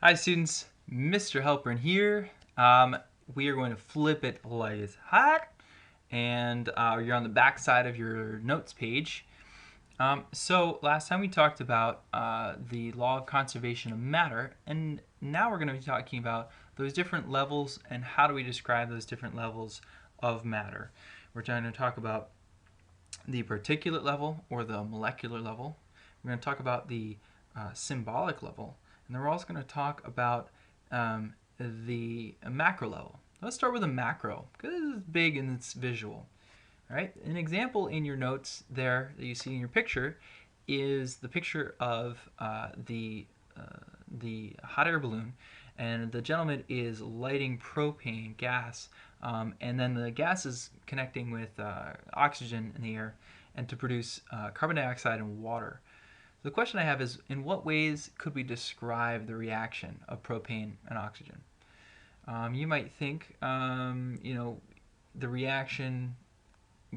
Hi students, Mr. Helpern here. We are going to flip it like it's hot, and you're on the back side of your notes page. So last time we talked about the law of conservation of matter, and now we're going to be talking about those different levels and how do we describe those different levels of matter. We're going to talk about the particulate level or the molecular level. We're going to talk about the symbolic level, and then we're also going to talk about the macro level. Let's start with a macro because this is big and it's visual. All right, an example in your notes there that you see in your picture is the picture of the hot air balloon, and the gentleman is lighting propane gas, and then the gas is connecting with oxygen in the air, and to produce carbon dioxide and water. The question I have is, in what ways could we describe the reaction of propane and oxygen? You might think, the reaction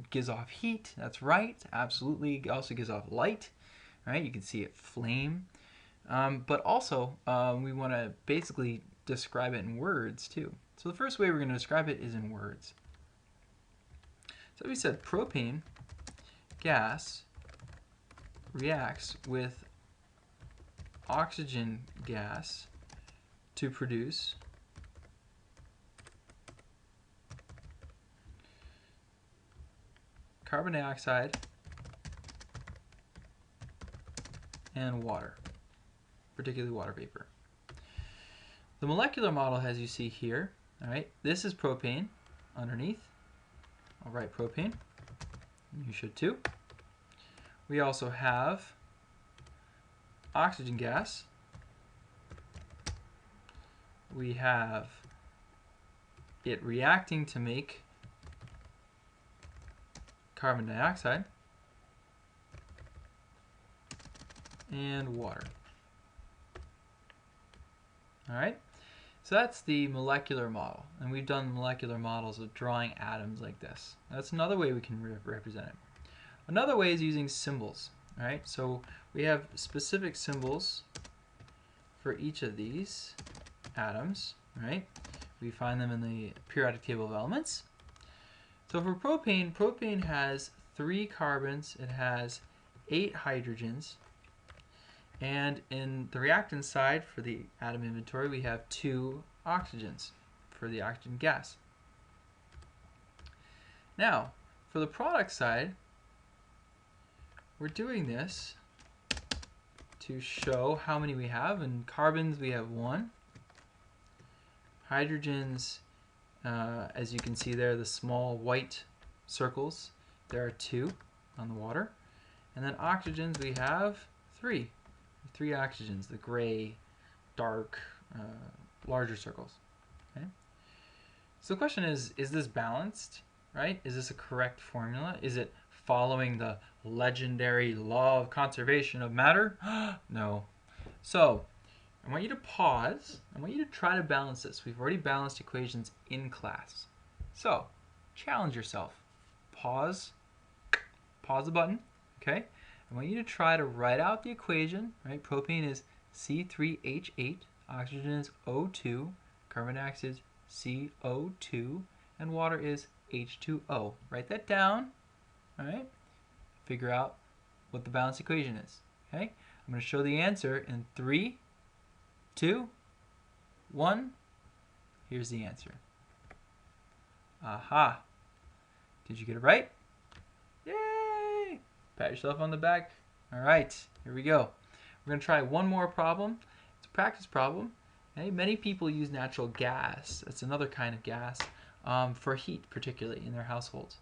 gives off heat. That's right, absolutely. It also gives off light, right? You can see it flame. But also, we want to basically describe it in words too. So the first way we're going to describe it is in words. So we said propane gas reacts with oxygen gas to produce carbon dioxide and water, particularly water vapor. The molecular model, as you see here, all right, this is propane underneath. I'll write propane. You should too. We also have oxygen gas. We have it reacting to make carbon dioxide and water. All right, so that's the molecular model, and we've done molecular models of drawing atoms like this. That's another way we can represent it. Another way is using symbols. All right, so we have specific symbols for each of these atoms. Right, we find them in the periodic table of elements. So for propane, propane has 3 carbons, it has 8 hydrogens, and in the reactant side for the atom inventory we have 2 oxygens for the oxygen gas. Now, for the product side, we're doing this to show how many we have. In carbons we have 1. Hydrogens, as you can see there, the small white circles, there are 2 on the water. And then oxygens we have 3. 3 oxygens, the gray, dark, larger circles. Okay? So the question is this balanced? Right? Is this a correct formula? Is it following the legendary law of conservation of matter? No. So I want you to pause. I want you to try to balance this. We've already balanced equations in class. So challenge yourself. Pause the button, okay? I want you to try to write out the equation, right? Propane is C3H8, oxygen is O2, carbon dioxide is CO2, and water is H2O. Write that down, all right? Figure out what the balanced equation is, okay? I'm going to show the answer in 3, 2, 1. Here's the answer. Aha. Did you get it right? Yay! Pat yourself on the back. All right, here we go. We're going to try one more problem. It's a practice problem. Okay? Many people use natural gas. That's another kind of gas for heat, particularly in their households.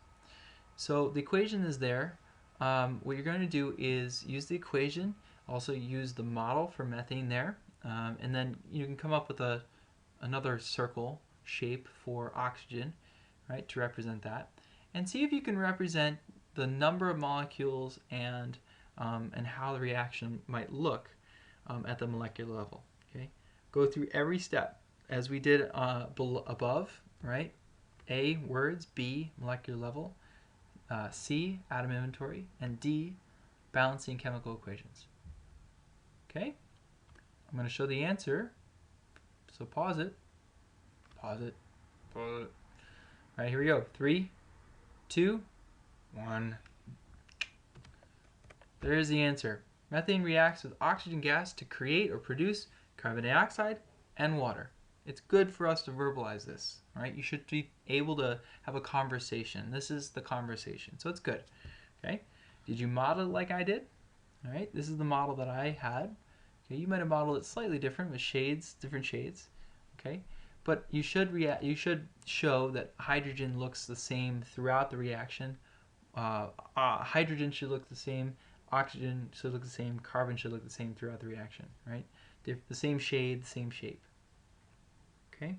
So the equation is there. What you're going to do is use the equation, also use the model for methane there, and then you can come up with another circle shape for oxygen, right, to represent that. And see if you can represent the number of molecules and how the reaction might look at the molecular level. Okay, go through every step as we did above. Right, A, words; B, molecular level; C, atom inventory; and D, balancing chemical equations. Okay, I'm going to show the answer So pause it. Pause it. Pause it. All right, here we go. 3, 2, 1. There's the answer. Methane reacts with oxygen gas to create or produce carbon dioxide and water. It's good for us to verbalize this, right? You should be able to have a conversation. This is the conversation, so it's good. Okay? Did you model it like I did? All right, this is the model that I had. Okay, you might have modeled it slightly different with shades, different shades. Okay, but you should show that hydrogen looks the same throughout the reaction. Hydrogen should look the same. Oxygen should look the same. Carbon should look the same throughout the reaction, right? The same shade, the same shape. Okay.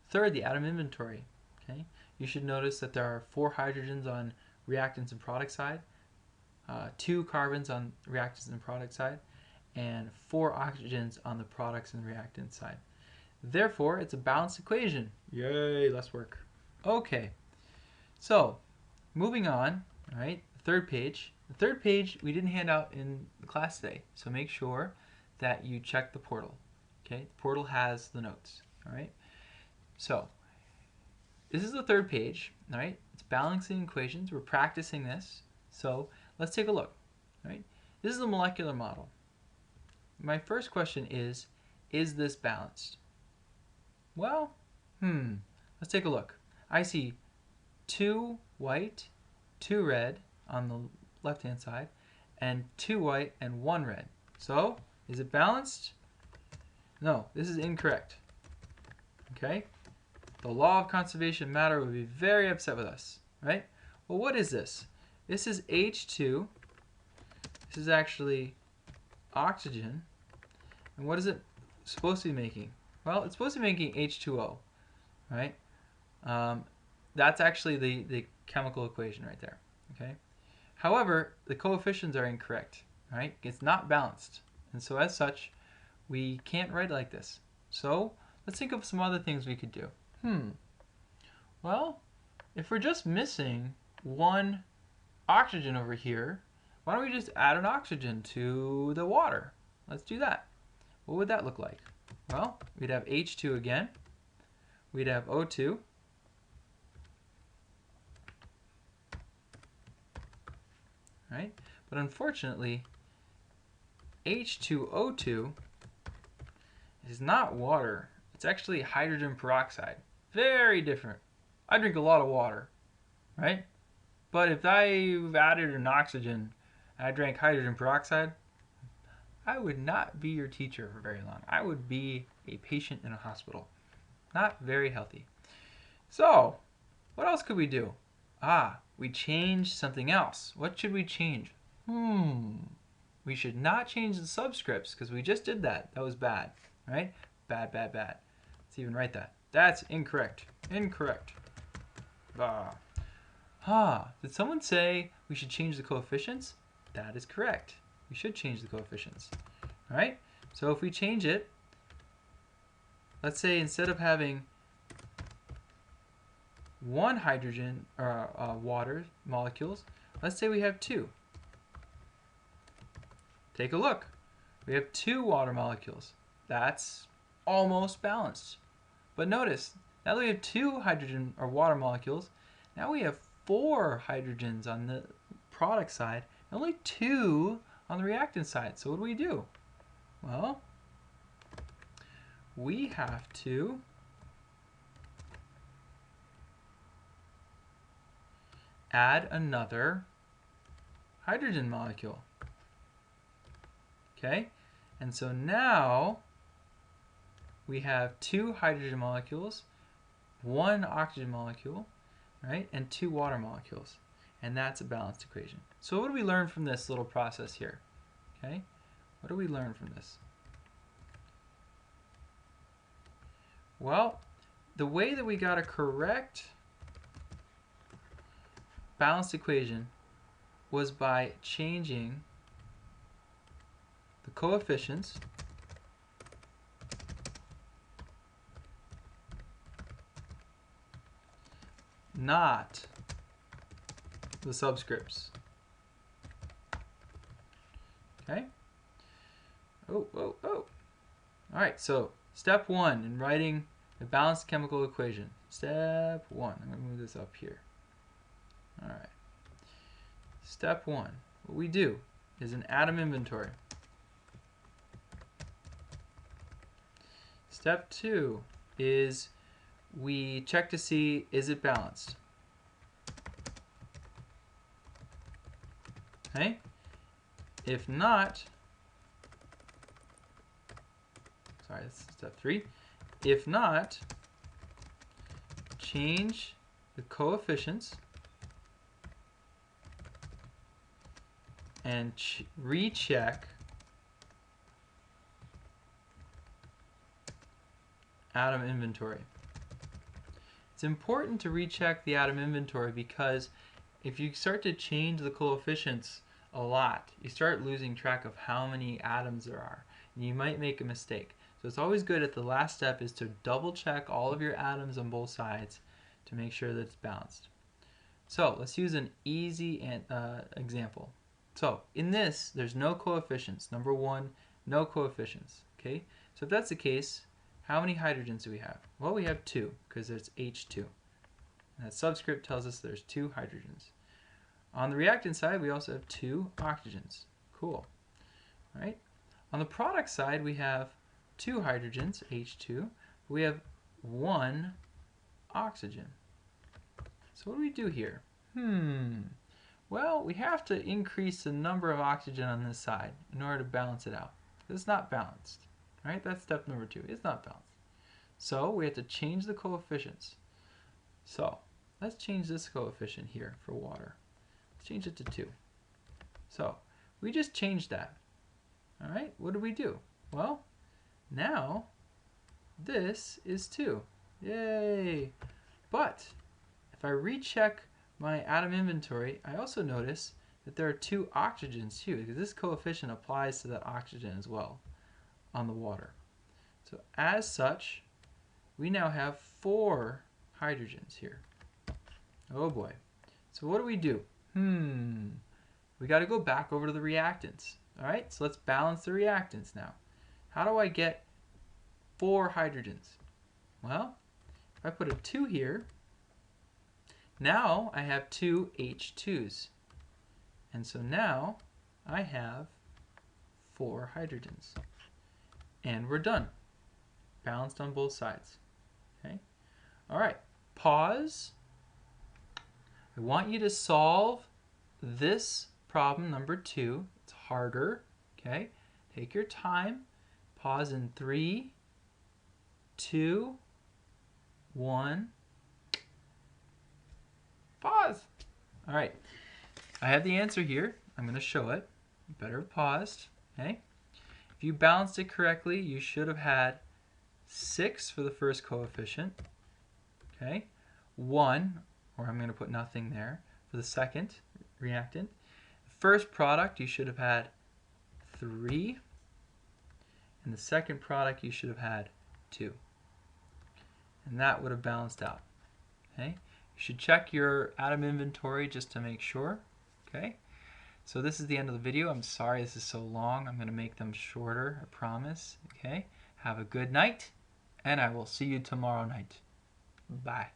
Third, the atom inventory. Okay, you should notice that there are 4 hydrogens on reactants and product side, 2 carbons on reactants and product side, and 4 oxygens on the products and reactant side. Therefore, it's a balanced equation. Yay, less work. Okay, so moving on, all right, third page. The third page we didn't hand out in the class today, so make sure that you check the portal. Okay, the portal has the notes, all right? So this is the third page, all right? It's balancing equations. We're practicing this. So let's take a look, all right? This is a molecular model. My first question is this balanced? Well, let's take a look. I see 2 white, 2 red on the left-hand side, and 2 white and 1 red. So, is it balanced? No, this is incorrect. Okay? The law of conservation of matter would be very upset with us, right? Well, what is this? This is H2. This is actually oxygen. And what is it supposed to be making? Well, it's supposed to be making H2O, right? That's actually the chemical equation right there, okay? However, the coefficients are incorrect, right? It's not balanced. And so as such, we can't write it like this. So let's think of some other things we could do. Well, if we're just missing 1 oxygen over here, why don't we just add an oxygen to the water? Let's do that. What would that look like? Well, we'd have H2 again. We'd have O2. Right? But unfortunately, H2O2 is not water. It's actually hydrogen peroxide. Very different. I drink a lot of water, right? But if I've added an oxygen and I drank hydrogen peroxide, I would not be your teacher for very long. I would be a patient in a hospital. Not very healthy. So, what else could we do? We changed something else. What should we change? We should not change the subscripts because we just did that. That was bad, right? Bad, bad, bad. Let's even write that. That's incorrect. Incorrect. Did someone say we should change the coefficients? That is correct. We should change the coefficients. All right? So if we change it, let's say instead of having 1 hydrogen or water molecules, let's say we have 2. Take a look. We have 2 water molecules. That's almost balanced. But notice, now that we have 2 hydrogen or water molecules, now we have 4 hydrogens on the product side, and only 2 on the reactant side. So what do? Well, we have to add another hydrogen molecule. Okay? And so now we have 2 hydrogen molecules, 1 oxygen molecule, right? And 2 water molecules. And that's a balanced equation. So what do we learn from this little process here? Okay? What do we learn from this? Well, the way that we got a correct balanced equation was by changing the coefficients not the subscripts. Okay? Oh. All right, so Step 1 in writing a balanced chemical equation. Step 1. I'm going to move this up here. All right. Step 1. What we do is an atom inventory. Step 2 is we check to see, is it balanced? Okay? If not, sorry, that's step 3. If not, change the coefficients and recheck atom inventory. It's important to recheck the atom inventory because if you start to change the coefficients a lot, you start losing track of how many atoms there are, and you might make a mistake. So it's always good at the last step is to double check all of your atoms on both sides to make sure that it's balanced. So let's use an easy example. So in this, there's no coefficients. Number 1, no coefficients. Okay. So if that's the case, how many hydrogens do we have? Well, we have 2 because it's H2. And that subscript tells us there's 2 hydrogens. On the reactant side, we also have 2 oxygens. Cool. All right. On the product side, we have 2 hydrogens, H2. We have 1 oxygen. So what do we do here? Well, we have to increase the number of oxygen on this side in order to balance it out. It's not balanced. Right? That's step number 2. It's not balanced. So we have to change the coefficients. So let's change this coefficient here for water. Let's change it to 2. So we just changed that. All right? What do we do? Well, now this is 2. Yay! But if I recheck my atom inventory, I also notice that there are 2 oxygens too, because this coefficient applies to that oxygen as well on the water. So as such, we now have 4 hydrogens here. Oh boy. So what do? We got to go back over to the reactants. All right, so let's balance the reactants now. How do I get 4 hydrogens? Well, if I put a 2 here, now I have 2 H2s. And so now I have 4 hydrogens. And we're done. Balanced on both sides. Okay? All right, pause. I want you to solve this problem number 2. It's harder. Okay? Take your time. Pause in 3, 2, 1. Pause. All right. I have the answer here. I'm going to show it. You better have paused. Okay? If you balanced it correctly, you should have had 6 for the first coefficient. Okay? 1, or I'm going to put nothing there, for the second reactant. First product, you should have had 3. And the second product, you should have had 2. And that would have balanced out. Okay? You should check your atom inventory just to make sure. Okay? So this is the end of the video. I'm sorry this is so long. I'm going to make them shorter, I promise. Okay? Have a good night, and I will see you tomorrow night. Bye.